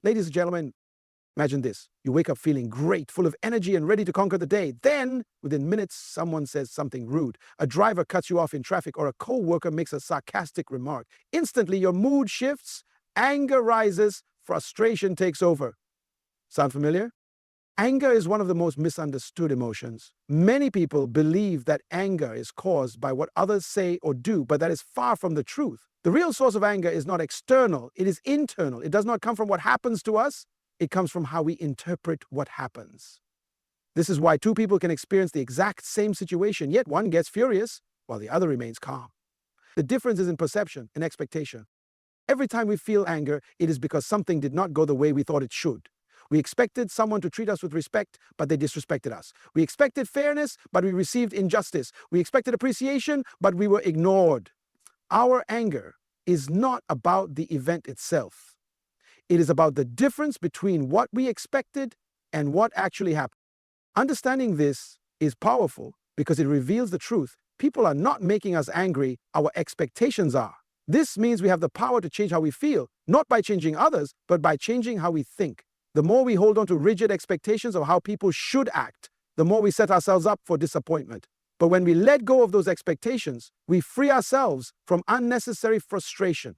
Ladies and gentlemen, imagine this. You wake up feeling great, full of energy and ready to conquer the day. Then, within minutes, someone says something rude. A driver cuts you off in traffic, or a co-worker makes a sarcastic remark. Instantly, your mood shifts, anger rises, frustration takes over. Sound familiar? Anger is one of the most misunderstood emotions. Many people believe that anger is caused by what others say or do, but that is far from the truth. The real source of anger is not external, it is internal. It does not come from what happens to us, it comes from how we interpret what happens. This is why two people can experience the exact same situation, yet one gets furious while the other remains calm. The difference is in perception and expectation. Every time we feel anger, it is because something did not go the way we thought it should. We expected someone to treat us with respect, but they disrespected us. We expected fairness, but we received injustice. We expected appreciation, but we were ignored. Our anger is not about the event itself. It is about the difference between what we expected and what actually happened. Understanding this is powerful because it reveals the truth. People are not making us angry, our expectations are. This means we have the power to change how we feel, not by changing others, but by changing how we think. The more we hold on to rigid expectations of how people should act, the more we set ourselves up for disappointment. But when we let go of those expectations, we free ourselves from unnecessary frustration.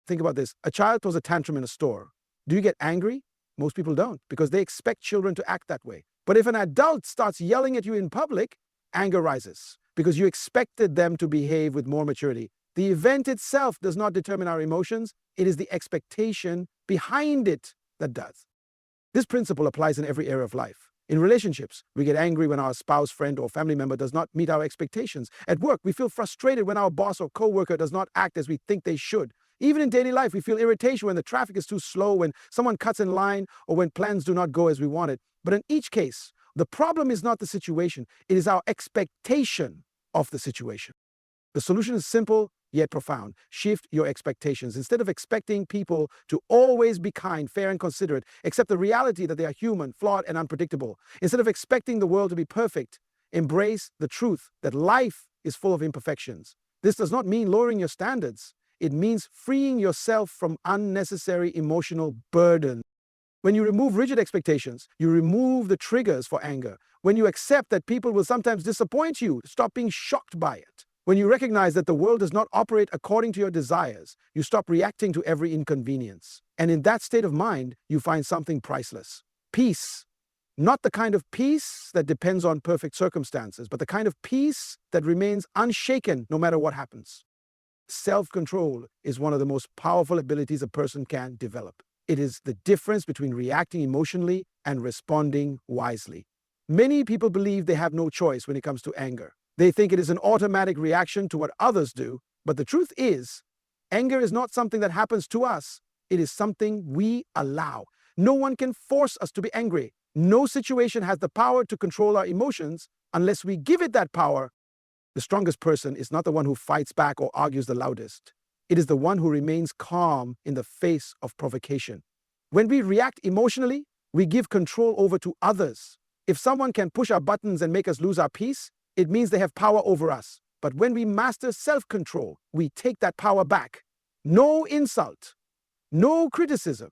Think about this. A child throws a tantrum in a store. Do you get angry? Most people don't, because they expect children to act that way. But if an adult starts yelling at you in public, anger rises, because you expected them to behave with more maturity. The event itself does not determine our emotions. It is the expectation behind it that does. This principle applies in every area of life. In relationships, we get angry when our spouse, friend, or family member does not meet our expectations. At work, we feel frustrated when our boss or coworker does not act as we think they should. Even in daily life, we feel irritation when the traffic is too slow, when someone cuts in line, or when plans do not go as we wanted. But in each case, the problem is not the situation. It is our expectation of the situation. The solution is simple, yet profound. Shift your expectations. Instead of expecting people to always be kind, fair, and considerate, accept the reality that they are human, flawed, and unpredictable. Instead of expecting the world to be perfect, embrace the truth that life is full of imperfections. This does not mean lowering your standards. It means freeing yourself from unnecessary emotional burden. When you remove rigid expectations, you remove the triggers for anger. When you accept that people will sometimes disappoint you, stop being shocked by it. When you recognize that the world does not operate according to your desires, you stop reacting to every inconvenience. And in that state of mind, you find something priceless. Peace. Not the kind of peace that depends on perfect circumstances, but the kind of peace that remains unshaken no matter what happens. Self-control is one of the most powerful abilities a person can develop. It is the difference between reacting emotionally and responding wisely. Many people believe they have no choice when it comes to anger. They think it is an automatic reaction to what others do, but the truth is, anger is not something that happens to us. It is something we allow. No one can force us to be angry. No situation has the power to control our emotions unless we give it that power. The strongest person is not the one who fights back or argues the loudest. It is the one who remains calm in the face of provocation. When we react emotionally, we give control over to others. If someone can push our buttons and make us lose our peace, it means they have power over us. But when we master self-control, we take that power back. No insult, no criticism,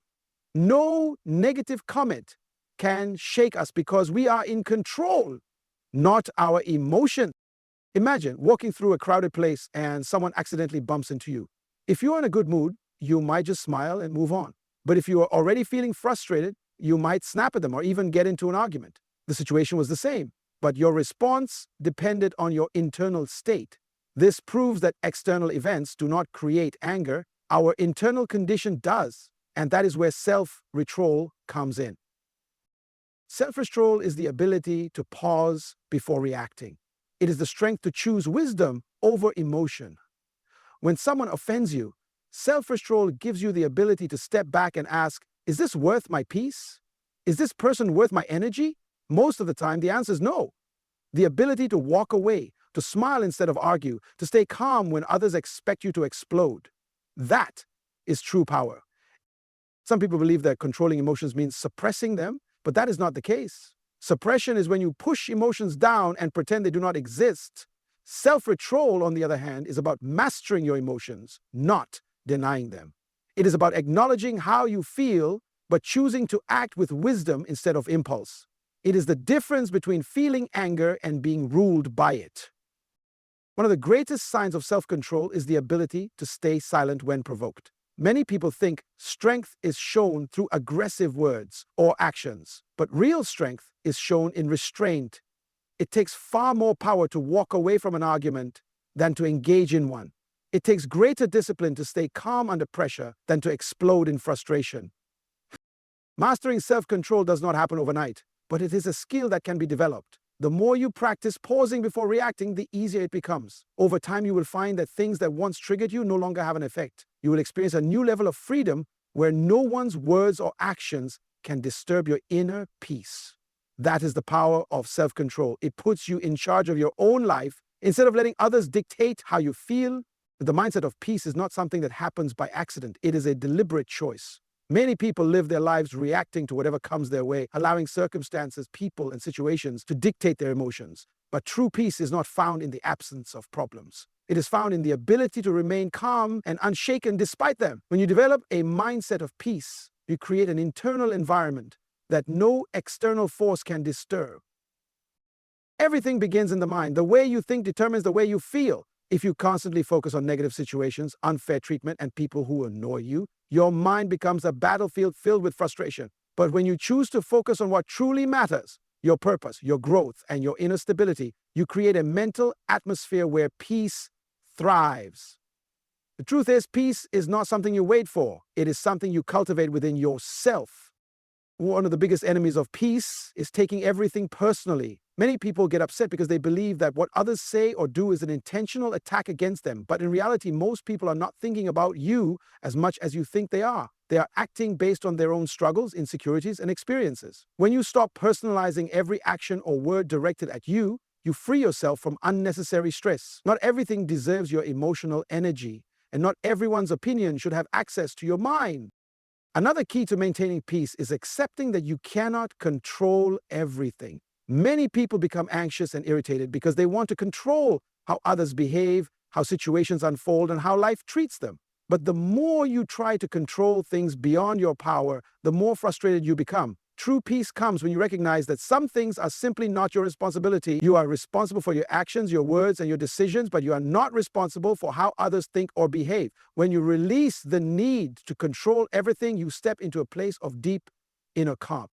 no negative comment can shake us because we are in control, not our emotion. Imagine walking through a crowded place and someone accidentally bumps into you. If you're in a good mood, you might just smile and move on. But if you are already feeling frustrated, you might snap at them or even get into an argument. The situation was the same, but your response depended on your internal state. This proves that external events do not create anger. Our internal condition does, and that is where self-control comes in. Self-control is the ability to pause before reacting. It is the strength to choose wisdom over emotion. When someone offends you, self-control gives you the ability to step back and ask, is this worth my peace? Is this person worth my energy? Most of the time, the answer is no. The ability to walk away, to smile instead of argue, to stay calm when others expect you to explode. That is true power. Some people believe that controlling emotions means suppressing them, but that is not the case. Suppression is when you push emotions down and pretend they do not exist. Self-control, on the other hand, is about mastering your emotions, not denying them. It is about acknowledging how you feel but choosing to act with wisdom instead of impulse. It is the difference between feeling anger and being ruled by it. One of the greatest signs of self-control is the ability to stay silent when provoked. Many people think strength is shown through aggressive words or actions, but real strength is shown in restraint. It takes far more power to walk away from an argument than to engage in one. It takes greater discipline to stay calm under pressure than to explode in frustration. Mastering self-control does not happen overnight, but it is a skill that can be developed. The more you practice pausing before reacting, the easier it becomes. Over time, you will find that things that once triggered you no longer have an effect. You will experience a new level of freedom where no one's words or actions can disturb your inner peace. That is the power of self-control. It puts you in charge of your own life instead of letting others dictate how you feel. The mindset of peace is not something that happens by accident. It is a deliberate choice. Many people live their lives reacting to whatever comes their way, allowing circumstances, people, and situations to dictate their emotions. But true peace is not found in the absence of problems. It is found in the ability to remain calm and unshaken despite them. When you develop a mindset of peace, you create an internal environment that no external force can disturb. Everything begins in the mind. The way you think determines the way you feel. If you constantly focus on negative situations, unfair treatment, and people who annoy you, your mind becomes a battlefield filled with frustration. But when you choose to focus on what truly matters, your purpose, your growth, and your inner stability, you create a mental atmosphere where peace thrives. The truth is, peace is not something you wait for. It is something you cultivate within yourself. One of the biggest enemies of peace is taking everything personally. Many people get upset because they believe that what others say or do is an intentional attack against them. But in reality, most people are not thinking about you as much as you think they are. They are acting based on their own struggles, insecurities, and experiences. When you stop personalizing every action or word directed at you, you free yourself from unnecessary stress. Not everything deserves your emotional energy, and not everyone's opinion should have access to your mind. Another key to maintaining peace is accepting that you cannot control everything. Many people become anxious and irritated because they want to control how others behave, how situations unfold, and how life treats them. But the more you try to control things beyond your power, the more frustrated you become. True peace comes when you recognize that some things are simply not your responsibility. You are responsible for your actions, your words, and your decisions, but you are not responsible for how others think or behave. When you release the need to control everything, you step into a place of deep inner calm.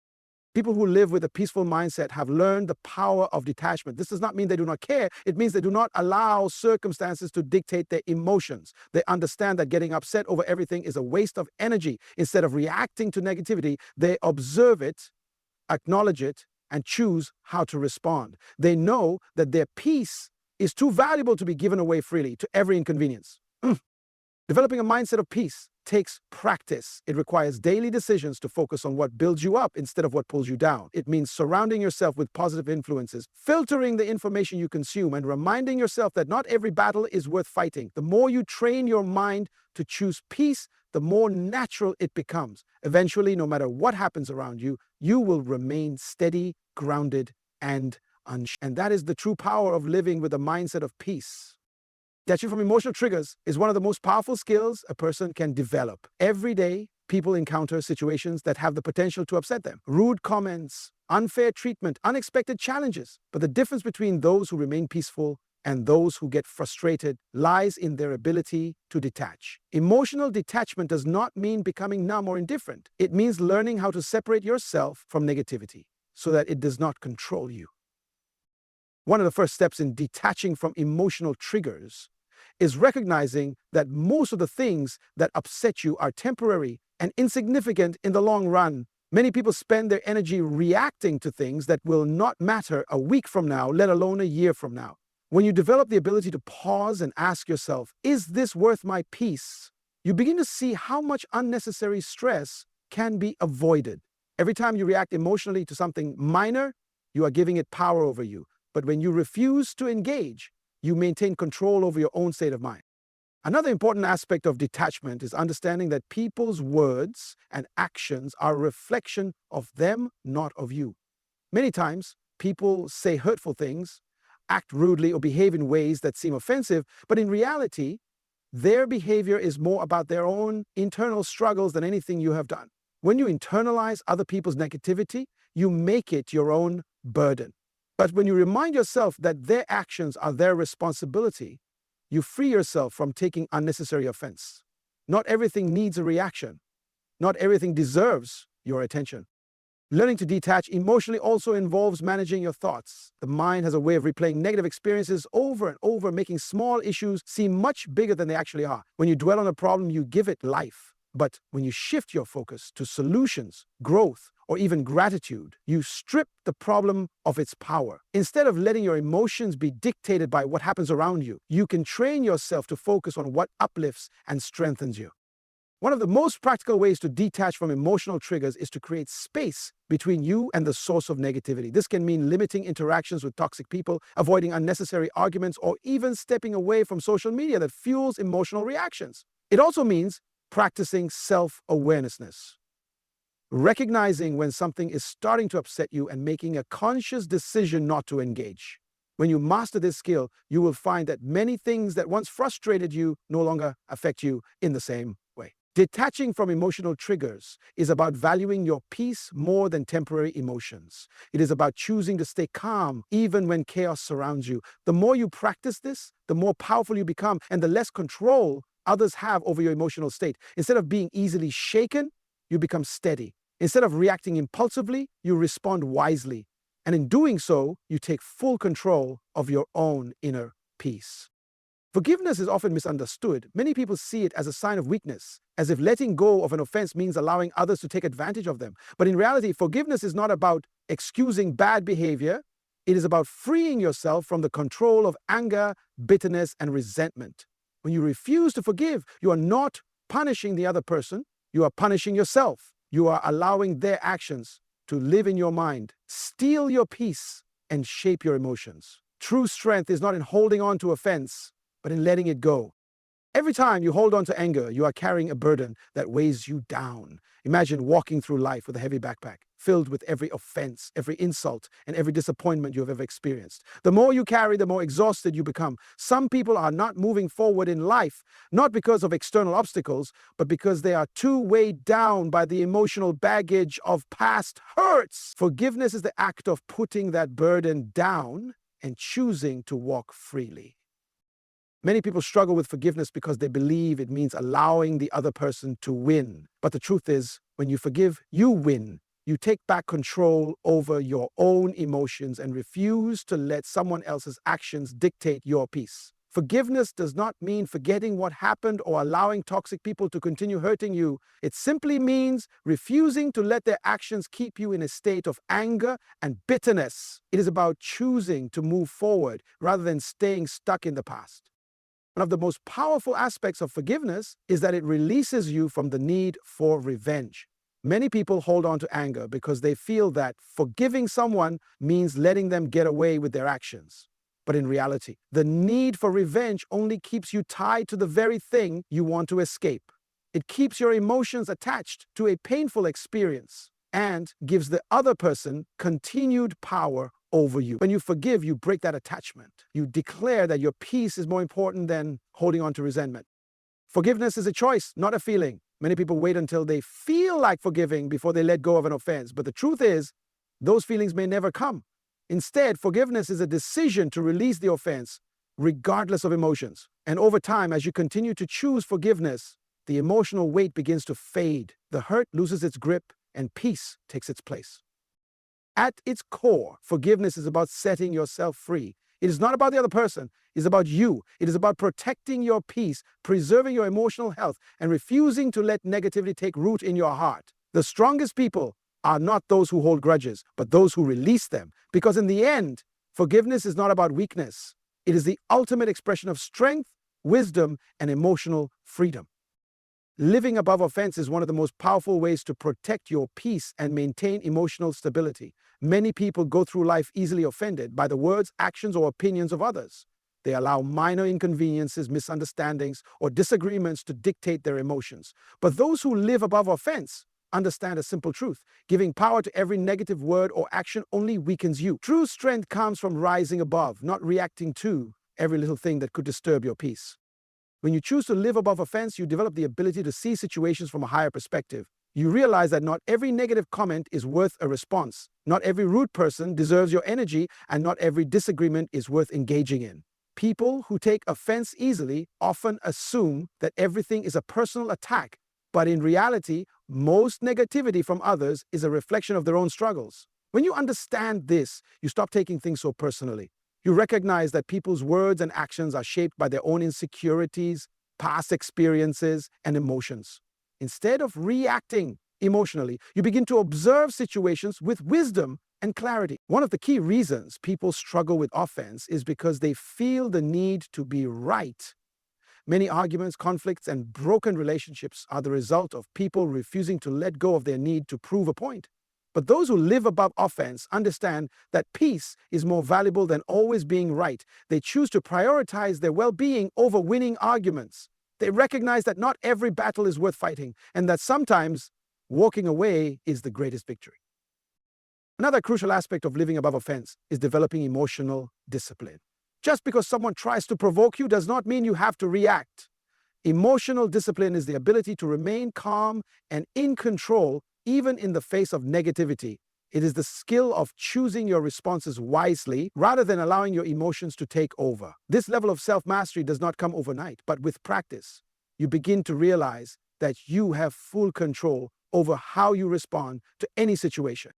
People who live with a peaceful mindset have learned the power of detachment. This does not mean they do not care. It means they do not allow circumstances to dictate their emotions. They understand that getting upset over everything is a waste of energy. Instead of reacting to negativity, they observe it, acknowledge it, and choose how to respond. They know that their peace is too valuable to be given away freely to every inconvenience. Developing a mindset of peace takes practice. It requires daily decisions to focus on what builds you up instead of what pulls you down. It means surrounding yourself with positive influences, filtering the information you consume, and reminding yourself that not every battle is worth fighting. The more you train your mind to choose peace, the more natural it becomes. Eventually, no matter what happens around you, you will remain steady, grounded, and unshaken. And that is the true power of living with a mindset of peace. Detaching from emotional triggers is one of the most powerful skills a person can develop. Every day, people encounter situations that have the potential to upset them. Rude comments, unfair treatment, unexpected challenges. But the difference between those who remain peaceful and those who get frustrated lies in their ability to detach. Emotional detachment does not mean becoming numb or indifferent. It means learning how to separate yourself from negativity so that it does not control you. One of the first steps in detaching from emotional triggers is recognizing that most of the things that upset you are temporary and insignificant in the long run. Many people spend their energy reacting to things that will not matter a week from now, let alone a year from now. When you develop the ability to pause and ask yourself, is this worth my peace? You begin to see how much unnecessary stress can be avoided. Every time you react emotionally to something minor, you are giving it power over you. But when you refuse to engage, you maintain control over your own state of mind. Another important aspect of detachment is understanding that people's words and actions are a reflection of them, not of you. Many times, people say hurtful things, act rudely, or behave in ways that seem offensive, but in reality, their behavior is more about their own internal struggles than anything you have done. When you internalize other people's negativity, you make it your own burden. But when you remind yourself that their actions are their responsibility, you free yourself from taking unnecessary offense. Not everything needs a reaction. Not everything deserves your attention. Learning to detach emotionally also involves managing your thoughts. The mind has a way of replaying negative experiences over and over, making small issues seem much bigger than they actually are. When you dwell on a problem, you give it life. But when you shift your focus to solutions, growth, or even gratitude, you strip the problem of its power. Instead of letting your emotions be dictated by what happens around you, you can train yourself to focus on what uplifts and strengthens you. One of the most practical ways to detach from emotional triggers is to create space between you and the source of negativity. This can mean limiting interactions with toxic people, avoiding unnecessary arguments, or even stepping away from social media that fuels emotional reactions. It also means practicing self-awareness, recognizing when something is starting to upset you and making a conscious decision not to engage. When you master this skill, you will find that many things that once frustrated you no longer affect you in the same way. Detaching from emotional triggers is about valuing your peace more than temporary emotions. It is about choosing to stay calm even when chaos surrounds you. The more you practice this, the more powerful you become and the less control others have over your emotional state. Instead of being easily shaken, you become steady. Instead of reacting impulsively, you respond wisely. And in doing so, you take full control of your own inner peace. Forgiveness is often misunderstood. Many people see it as a sign of weakness, as if letting go of an offense means allowing others to take advantage of them. But in reality, forgiveness is not about excusing bad behavior. It is about freeing yourself from the control of anger, bitterness, and resentment. When you refuse to forgive, you are not punishing the other person. You are punishing yourself. You are allowing their actions to live in your mind, steal your peace, and shape your emotions. True strength is not in holding on to offense, but in letting it go. Every time you hold on to anger, you are carrying a burden that weighs you down. Imagine walking through life with a heavy backpack, filled with every offense, every insult, and every disappointment you have ever experienced. The more you carry, the more exhausted you become. Some people are not moving forward in life, not because of external obstacles, but because they are too weighed down by the emotional baggage of past hurts. Forgiveness is the act of putting that burden down and choosing to walk freely. Many people struggle with forgiveness because they believe it means allowing the other person to win. But the truth is, when you forgive, you win. You take back control over your own emotions and refuse to let someone else's actions dictate your peace. Forgiveness does not mean forgetting what happened or allowing toxic people to continue hurting you. It simply means refusing to let their actions keep you in a state of anger and bitterness. It is about choosing to move forward rather than staying stuck in the past. One of the most powerful aspects of forgiveness is that it releases you from the need for revenge. Many people hold on to anger because they feel that forgiving someone means letting them get away with their actions. But in reality, the need for revenge only keeps you tied to the very thing you want to escape. It keeps your emotions attached to a painful experience and gives the other person continued power over you. When you forgive, you break that attachment. You declare that your peace is more important than holding on to resentment. Forgiveness is a choice, not a feeling. Many people wait until they feel like forgiving before they let go of an offense. But the truth is, those feelings may never come. Instead, forgiveness is a decision to release the offense, regardless of emotions. And over time, as you continue to choose forgiveness, the emotional weight begins to fade. The hurt loses its grip, and peace takes its place. At its core, forgiveness is about setting yourself free. It is not about the other person. It is about you. It is about protecting your peace, preserving your emotional health, and refusing to let negativity take root in your heart. The strongest people are not those who hold grudges, but those who release them. Because in the end, forgiveness is not about weakness. It is the ultimate expression of strength, wisdom, and emotional freedom. Living above offense is one of the most powerful ways to protect your peace and maintain emotional stability. Many people go through life easily offended by the words, actions, or opinions of others. They allow minor inconveniences, misunderstandings, or disagreements to dictate their emotions. But those who live above offense understand a simple truth. Giving power to every negative word or action only weakens you. True strength comes from rising above, not reacting to every little thing that could disturb your peace. When you choose to live above offense, you develop the ability to see situations from a higher perspective. You realize that not every negative comment is worth a response. Not every rude person deserves your energy, and not every disagreement is worth engaging in. People who take offense easily often assume that everything is a personal attack, but in reality, most negativity from others is a reflection of their own struggles. When you understand this, you stop taking things so personally. You recognize that people's words and actions are shaped by their own insecurities, past experiences, and emotions. Instead of reacting emotionally, you begin to observe situations with wisdom and clarity. One of the key reasons people struggle with offense is because they feel the need to be right. Many arguments, conflicts, and broken relationships are the result of people refusing to let go of their need to prove a point. But those who live above offense understand that peace is more valuable than always being right. They choose to prioritize their well-being over winning arguments. They recognize that not every battle is worth fighting, and that sometimes walking away is the greatest victory. Another crucial aspect of living above offense is developing emotional discipline. Just because someone tries to provoke you does not mean you have to react. Emotional discipline is the ability to remain calm and in control even in the face of negativity. It is the skill of choosing your responses wisely rather than allowing your emotions to take over. This level of self-mastery does not come overnight, but with practice, you begin to realize that you have full control over how you respond to any situation.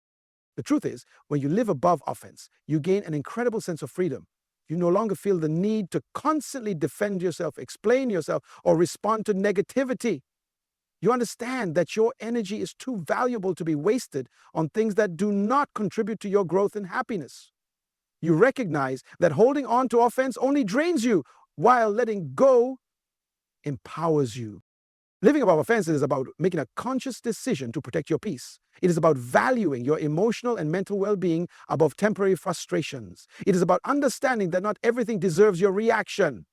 The truth is, when you live above offense, you gain an incredible sense of freedom. You no longer feel the need to constantly defend yourself, explain yourself, or respond to negativity. You understand that your energy is too valuable to be wasted on things that do not contribute to your growth and happiness. You recognize that holding on to offense only drains you, while letting go empowers you. Living above offense is about making a conscious decision to protect your peace. It is about valuing your emotional and mental well-being above temporary frustrations. It is about understanding that not everything deserves your reaction.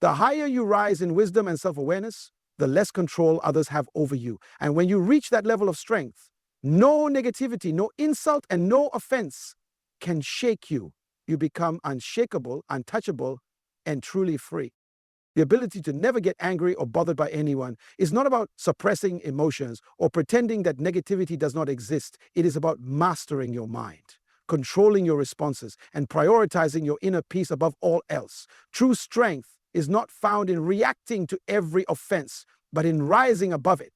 The higher you rise in wisdom and self-awareness, the less control others have over you. And when you reach that level of strength, no negativity, no insult, and no offense can shake you. You become unshakable, untouchable, and truly free. The ability to never get angry or bothered by anyone is not about suppressing emotions or pretending that negativity does not exist. It is about mastering your mind, controlling your responses, and prioritizing your inner peace above all else. True strength is not found in reacting to every offense, but in rising above it.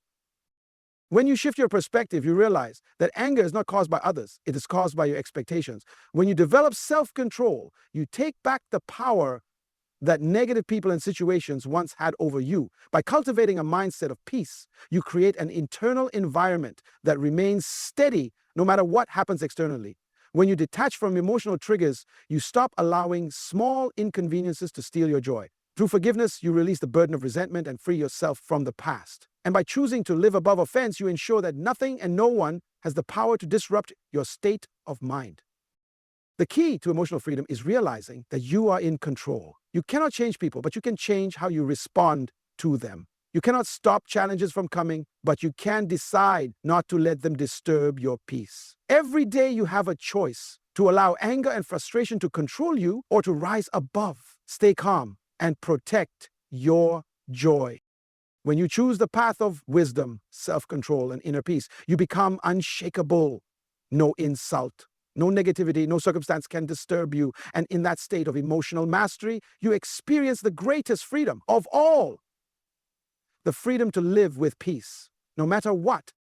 When you shift your perspective, you realize that anger is not caused by others, it is caused by your expectations. When you develop self-control, you take back the power that negative people and situations once had over you. By cultivating a mindset of peace, you create an internal environment that remains steady no matter what happens externally. When you detach from emotional triggers, you stop allowing small inconveniences to steal your joy. Through forgiveness, you release the burden of resentment and free yourself from the past. And by choosing to live above offense, you ensure that nothing and no one has the power to disrupt your state of mind. The key to emotional freedom is realizing that you are in control. You cannot change people, but you can change how you respond to them. You cannot stop challenges from coming, but you can decide not to let them disturb your peace. Every day you have a choice to allow anger and frustration to control you or to rise above, stay calm, and protect your joy. When you choose the path of wisdom, self-control, and inner peace, you become unshakable. No insult, no negativity, no circumstance can disturb you. And in that state of emotional mastery, you experience the greatest freedom of all. The freedom to live with peace, no matter what